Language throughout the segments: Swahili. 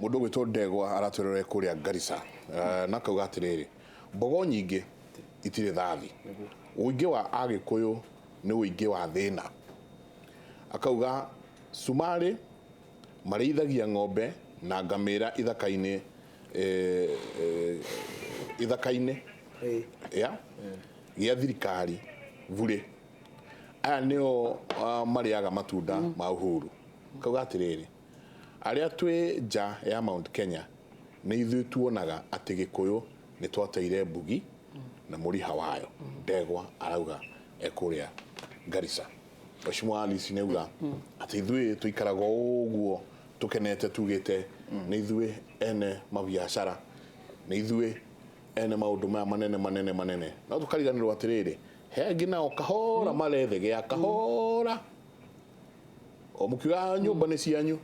mundu gwitwo Ndegwa aratwerere kuria Garissa na kauga atiriri mbogo nyingi itire thathi uingi wa Agikuyu ni uingi wa thina akauga Sumari mareithagia ng'ombe na ngamira ithaka-ini ya gia thirikari vure aya nio mariaga matunda ma uhuru kauga atiriri aria twi nja ya Mount Kenya ni ithui tuonaga ati Gikuyu ni twateire mbugi na muriha wayo Ndegwa arauga ekuria Garissa Mheshimiwa Alice neuga ati ithui tuikaraga uguo tukenete tugite ni ithui ene mabiashara ni ithui ene maundu ma manene no tukariganirwo atiriri hengi nao kahora marethege ya kahora o mukiuga nyumba ni cianyu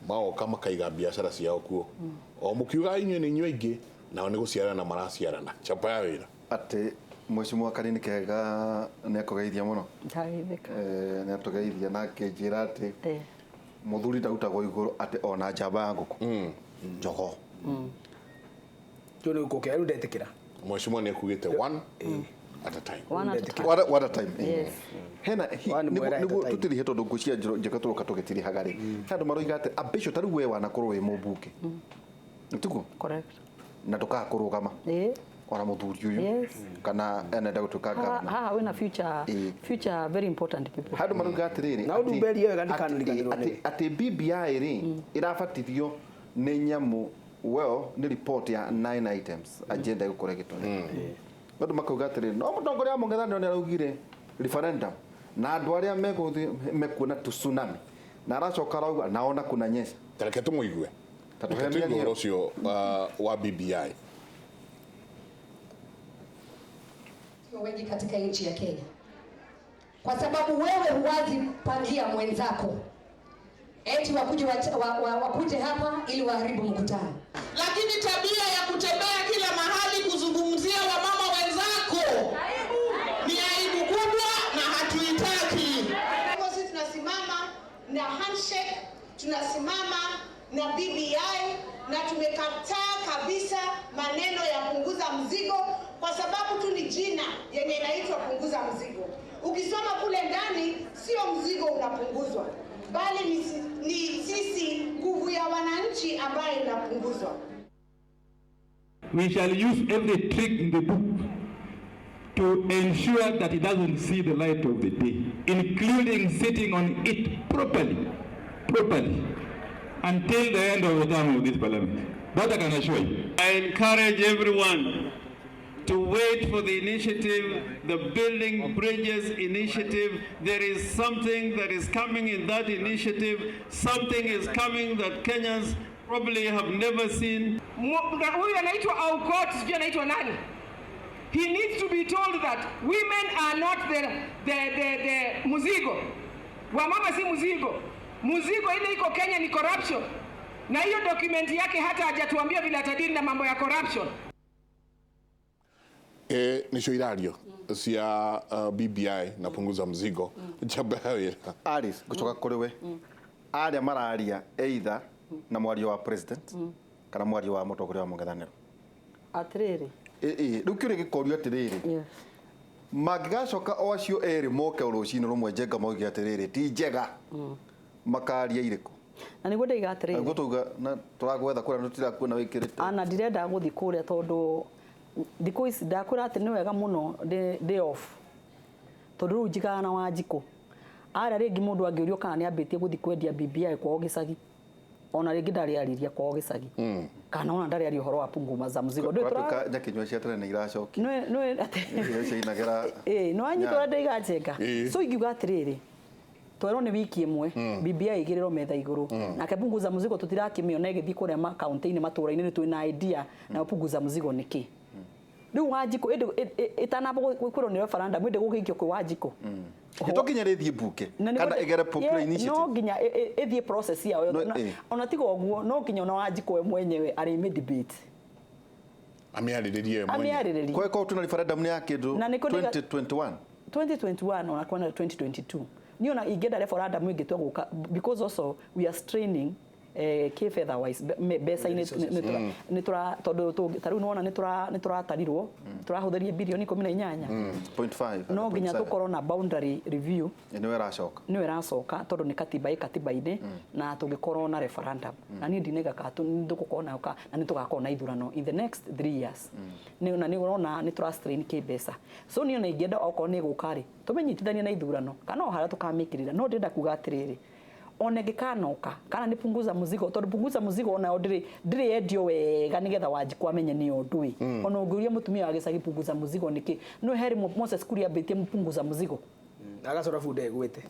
maoka makaiga biashara ciao kuo o mukiuga inyu ni inyu aingi nao ni guciarana maraciarana chapa ya wira ati Mheshimiwa Kanini Kega ni akugeithia muno ni atugeithia na kejira ati muthuri ndautagwo iguru ati ona njamba ya nguku njogo Jone uko keru ndetikira Mheshimiwa ni akugite one at a time what a time hena nigu tutiri heto ndugucia njekaturuka tugitiri hagari handu maroiga ati ambisho tari we wanakorwo we mumbuke ntuko correct na tukakurugama ona muthuri uyu kana ene ndagutuka gavana wena future very important people handu maroiga atiriri na udumberi yo kandi kanuriganirwo ati BBI ri irabatithio ni nyamu ni report ya 9 items agenda igukoregitwo Bado makauga atiriri no mutongoria mungethaniro ni araugire referendum na andu aria mekuona tsunami na aracoka rauga naona kuna nyesha tareke tumuigue tatuhenia ucio wa BBI wengi katika nchi ya Kenya kwa sababu wewe huwazi pangia mwenzako eti wakuje hapa ili waharibu mkutano, lakini tabia ya kutembea kila mahali kuzungumzia wamama wenzako ni aibu kubwa na hatuitaki. Sisi tunasimama na handshake, tunasimama na BBI na tumekataa kabisa maneno ya punguza mzigo kwa sababu tu ni jina yenye inaitwa punguza mzigo. Ukisoma kule ndani sio mzigo unapunguzwa, bali ni sisi nguvu ya wananchi ambayo inapunguzwa. We shall use every trick in the book to ensure that it doesn't see the light of the day, including sitting on it properly until the end of the term of this parliament. That I can assure you. I encourage everyone to wait for the initiative, the Building Bridges initiative. There is something that is coming in that initiative. Something is coming that Kenyans probably have never seen. Huyu anaitwa Aukot, sijui anaitwa nani. He needs to be told that women are not the muzigo. Wamama si muzigo. Muzigo ile iko Kenya ni corruption. Na hiyo document yake hata hajatuambia vile atadili na mambo ya corruption. Nicio irario cia BBI na punguza mzigo njamba wira Alice gucoka kuri we aria mararia either na mwario wa president kana mwario wa mutongoria wa mungethaniro atiriri riu kiri gikorio atiriri magigacoka o acio eri moke urucini rumwe njenga moige atiriri ti njega makaria iriku na niguo ndaiga atiriri niguo tuga na turagwetha kuria tutirakuona wikirite ana ndirenda guthi kuria tondu diko ici ndakura ati ni wega muno day off tondu njigana wa Wanjiku ara ringi mundu angiurio kana ni ambitie guthi kwendia BBI kwao gicagi ona ringi ndari ariria kwao gicagi kana ona ndari ari uhoro wa punguma za mzigo ndio turaka nyakinywa cia tene iracoki no cia inagera no anyitwa ndaiga njenga so ingiuga atiriri twero ni wiki imwe BBI igiriro metha iguru na kepunguza mzigo tutirakimiona igithii kuria ma county-ini matura-ini ni twina idea na punguza mzigo niki riu Wanjiku itanabo kwiro ni referendum inde gukikio kwa Wanjiku itokinyarithie mbuke kana igere popular initiative no ginya ithie process ya ona tigo oguo no ginya ona Wanjiku we mwenyewe ari me debate amiariririe mwenyewe kwa tuna referendum ni yakindu 2021 ona kwa 2022 niona igenda referendum ingitwa guka because also we are straining kä fedha wise mbeca-inä nä tå tondå tarä u nä nä tå ratarirwo tå rahå thä rie bilioni 18 no nginya tå korwo na boundary review nä we racoka tondå nä katiba ä katiba-inä na tå ngä korwo na referendum na niä ndinä tå gå korwo nayo na nä tå gakorwo na ithurano in the next 3 years na nä å rona nä tå rastrain kä mbeca so niä ona ingä enda okorwo nä gå ka rä tå menyitithanie na ithurano kana o harä a tå kamä kä rä ra no ndä enda kuga atä rä rä ona gikanoka kana ni punguza muzigo tondu punguza muzigo ona ndiri endio wega nigetha Wanjiku amenye ni undu ona ungiuria mutumia wa gicagi punguza muzigo niki no heri Moses Kuria betie mpunguza muzigo agacora fude gwete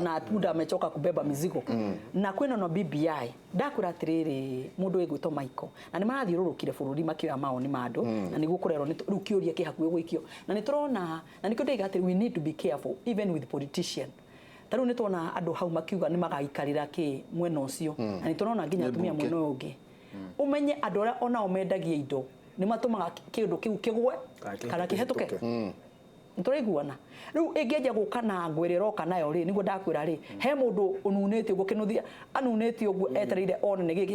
na punda amechoka kubeba mizigo na kwena no BBI ndakwira atiriri mundu wigwito Michael na ni marathiururukire bururi makioya maoni mandu na niguo kurerwo riu kiuria kihakuo gwikio na ni turona na nikio ndaiga ati we need to be careful even with politicians taru nä tona andå hau makiuga nä magaikarä kä mwena å cio na nä tårona nginya atumia mwena å ngä å menye andå arä a onao mendagia indo nä matå maga kä ndå kä u kä gwe kana kä hetå ke nä tå raiguana rä u ä ngä enja gå ka na ngwä rä roka nayo rä niguo ndakwä ra rä he må ndå å nunä tie å guo kä nuthia anunä tie å guo etereire one nä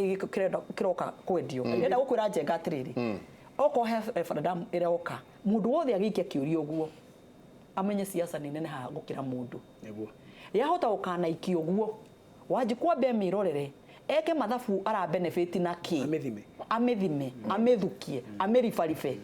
kä roka kwendio enda gå kwä ra njenga atä rä rä okorwo he referendum ä roka må ndå wothe agäikia kä å ria å guo amenye ciaca nä nene ha gå kä ra må ndå yahota ukanaikio guo Wanjiku ambe mirorere eke mathabu ara benefit na ki amethime amethukie amerifarife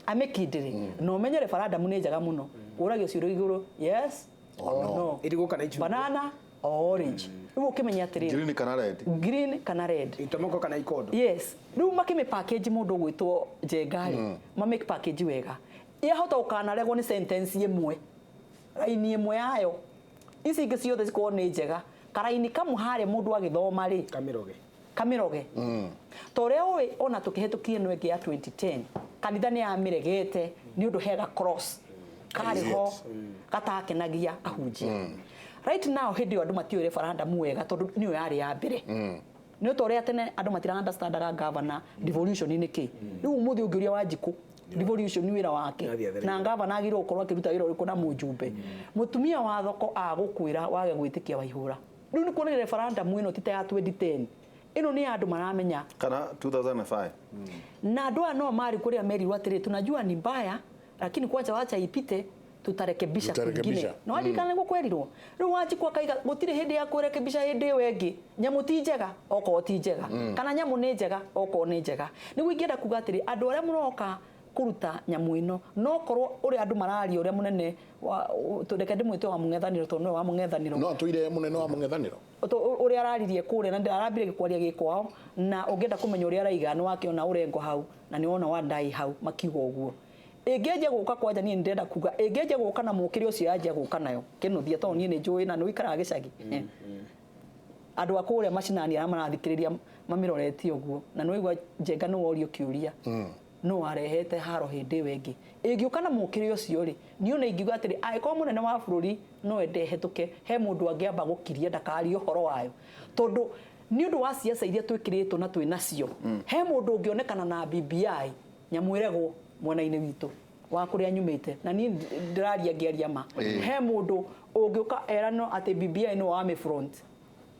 amikindire no menye referendum nĩ njega muno uragio ciũrio igũrũ yes or no irigo kana ichu banana or orange rĩu ukimenya atĩrĩrĩ green kana red itomoko kana ikondo yes rĩu makime package mũndũ gwĩtwo Njengari make package wega yahota ukanaregwo nĩ sentence ĩmwe raini ĩmwe yayo ici ingĩ ciothe cikorwo nĩ njega karaini kamwe harĩa mũndũ agĩthoma rĩ kamiroge to rĩa ũĩ ona tũkĩhetũkie no ĩngĩ ya 2010 kanitha nĩ yamĩregete nĩ ũndũ hega cross karĩ ho gatakenagia kahunjia right now hĩndĩ ĩyo andũ matiũĩ referendum wega tondũ nĩyo yarĩ ya mbere nĩ to rĩa tene andũ matira understand governor devolution nĩ kĩ rĩu mũthĩ ũngĩũria Wanjiku devolution ni wira wake na ngavana agire ukorwa kiruta wira uriko na mujumbe mutumia wa thoko agukwira wage gwitikia Waihura riu ni kuonere referendum ino tita ya 2010 ino ni andu maramenya kana 2005 na andu no mari kuria merirwa atiri tunajua ni mbaya lakini kwacha wacha ipite tutarekebisha kingine no andikana ngo kwerirwo riu Wanjiku akaiga gutire hindi ya kurekebisha hindi wengi nyamu ti njega oko ti njega kana nyamu ni njega oko ni njega ni gwingienda kuga atiri andu aria muroka kuruta nyamu ino no korwo uri andu marari uri munene tudeke ndimwite wa mung'ethaniro to no wa mung'ethaniro no tuire munene wa mung'ethaniro uri araririe kure na ndarambire kwaria gikwao na ungienda kumenya uri araiga ni wakiona urengo hau na ni wona wa ndai hau makiuga uguo ingeje guka kwanja ni ndenda kuga ingeje guka na mukiri ucio yaje guka nayo kinuthia to ni njui na ni wikara gicagi andu akure macinani ara marathikiriria mamiroretie uguo na no igwa Njenga no worio kiuria no arehete haro hindi wengi ingiuka na mukiri ucio ri ni ona ingiuga atiri aiko munene wa bururi no ende hetuke he mundu angiamba gukiria ndakari uhoro wayo tondu ni undu wa ciaca iria twikiritwo na twi nacio he mundu ungionekana na BBI nyamwirego mwena-ini witu wa kuria nyumite na ni ndiraria ngiaria ma he mundu ungiuka erano ati BBI no wa me front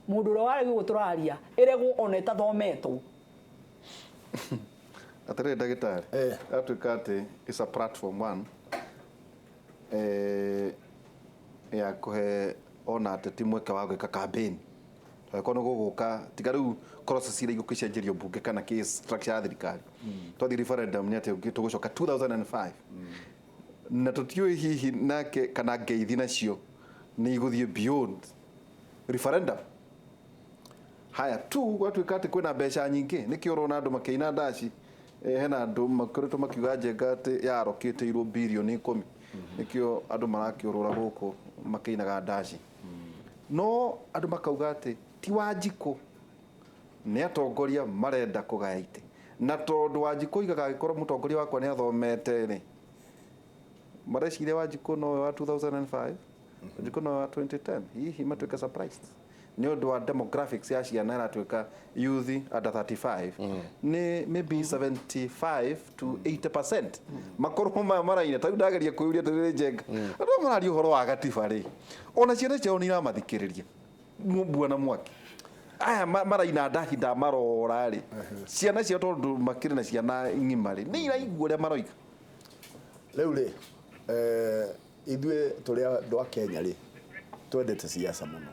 mundu ro wari guturaria irego ona tathometwo atare ndagitari atuika ati is a platform one ya kuhe ona ateti mweke wa gwika campaign kono guguka tiga riu process ira igukicenjerio bunge kana ki structure ya thirikari twathi referendum ni ati tugucoka 2005 na tutiui hihi nake kana ngeithi nacio ni iguthie beyond referendum haya tu watuika ati kwina mbeca nyingi nikio urona andu makiina ndaci hena andu makoretwo makiuga Njenga ati yarokite irwo bilioni 10 nikio andu marakiurura guku makiinaga ndaci no andu makauga ati ti Wanjiku ni atongoria marenda kugaya ite na tondu Wanjiku igaga gikorwo mutongoria wakwa ni athomete ri mareciria Wanjiku no wa 2005 Wanjiku no wa 2010 hihi matuika surprised ni undu wa demographics ya ciana iratuika youth under 35 ni maybe 75 to 80% makorwo maraina ta ndageria kuyuria tiri Njenga andu marari uhoro wa gatiba ri ona ciana ciao ni iramathikiriria Bwana Mwaki aya maraina ndahinda marora ri ciana cio tondu makiri na ciana ng'imari ni iraigua ria maroiga riu ri ithue turi andu a Kenya ri twendete siasa muno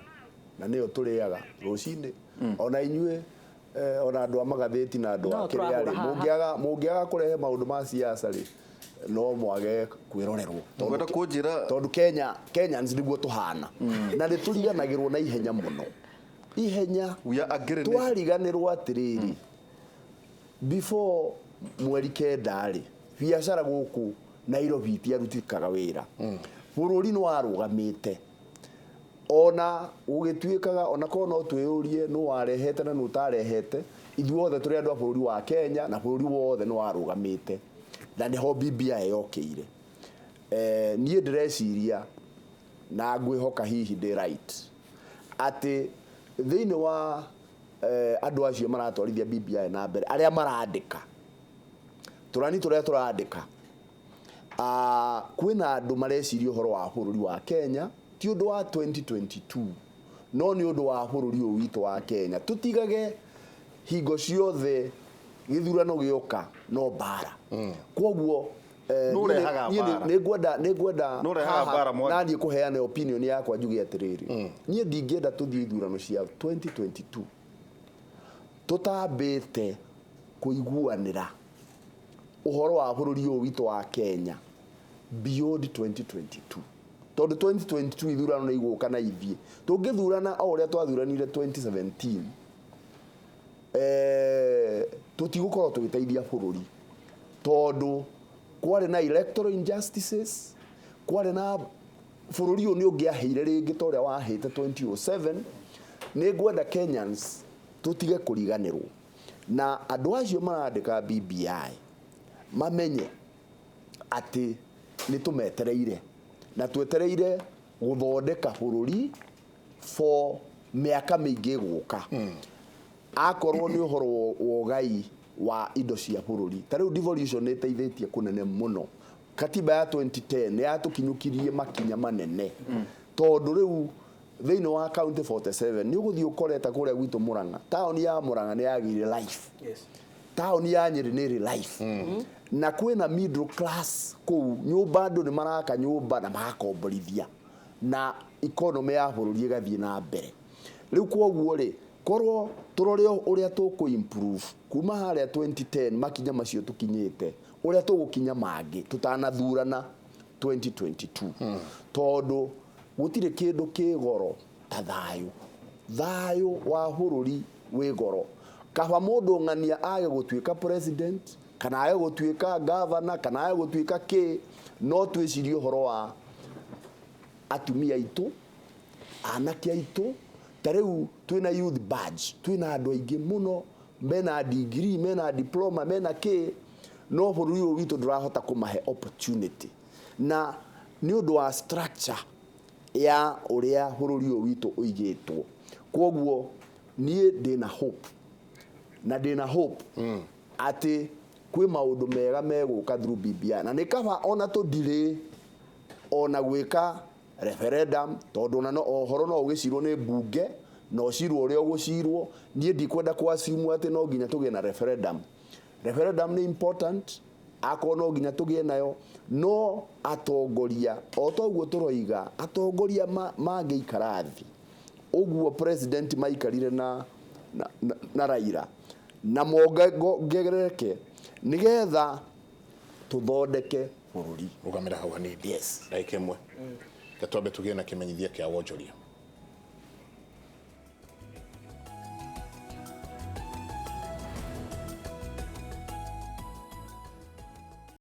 na niyo turiaga rucini ona inyue ona andu a magatheti na andu a kiria ri mungiaga kurehe maundu ma siasa ri no mwage kwirorerwo ngwenda kunjira tondu Kenyans niguo tuhana na ri turiganagirwo na ihenya muno ihenya twariganirwo atiriri before mweri kenda ri biacara guku Nairobi tiarutikaga wira bururi no arugamite ona ugituikaga ona kono twiyurie no warehete na no tarehete ithuothe turi andu a bururi wa Kenya na bururi wothe no arugamite na niho BBI yokeire nie ndreciria na ngwihoka hihi ndi right ati thiini wa andu acio maratwarithia BBI na mbere aria marandika turani turia turandika kwina andu mareciria uhoro wa bururi wa Kenya ti undu wa 2022 no ni undu wa bururi uyu witu wa Kenya tutigage hingo ciothe githurano gioka no bara koguo ningwenda nani kuheana opinion yakwa njuge atiriri nie ndingenda tuthie ithurano cia 2022 tutambite kuiguanira uhoro wa bururi uyu witu wa Kenya beyond 2022 tondu 2022 ithurano ni iguka na ithie tungithurana o uria twathuranire 2017 tutigukorwo tugiteithia bururi tondu kwari na electoral injustices kwari na bururi uyu ni ungiaheire ringi toria wahite 2007 ni ngwenda Kenyans tutige kuriganirwo na andu acio marandika BBI mamenye ati ni tumetereire na twetereire guthondeka bururi for miaka mingi guka akorwo ni uhoro wogai wa indo cia bururi tariu devolution ni teithĩtie kunene muno katiba ya 2010 ni yatukinyukirie makinya manene tondu riu thiini wa county 47 ni uguthii ukoreta kuria gwitu Murang'a town ya Murang'a ni yagire life town ya Nyeri ni ri life na kwina middle class ku nyumba andu ni maraka nyumba na magakomborithia na economy ya bururi igathie na mbere riu koguo ri korwo turore uria tuku improve kuma haria 2010 makinya macio tukinyite uria tugukinya mangi tutanathurana 2022 tondu gutire kindu kigoro ta thayu wa bururi wi goro kaba mundu ng'ania age gutuika president kana age gutuika governor kana age gutuika no twicirie uhoro wa atumia itu anake itu tariu twina youth badge twina andu aingi muno mena degree mena diploma mena no bururi uyu witu ndurahota kumahe opportunity na ni undu wa structure ya uria bururi uyu witu uigitwo koguo nie ndina hope ati kwi maundu mega meguka through BBI na nikaba ona tudire ona gwika referendum tondu na ohoro no ugicirwo ni bunge no cirwo uria ugucirwo nie ndikwenda kwasimu ati no nginya tugie na referendum ni important ako no nginya tugie nayo no atongoria otoguo turoiga atongoria mangeikarathi uguo president maikarire na Raila na mongegereke nigetha tuthondeke bururi rugamira hau hanini yes like imwe tatwambe tugie na kimenyithia kia wonjoria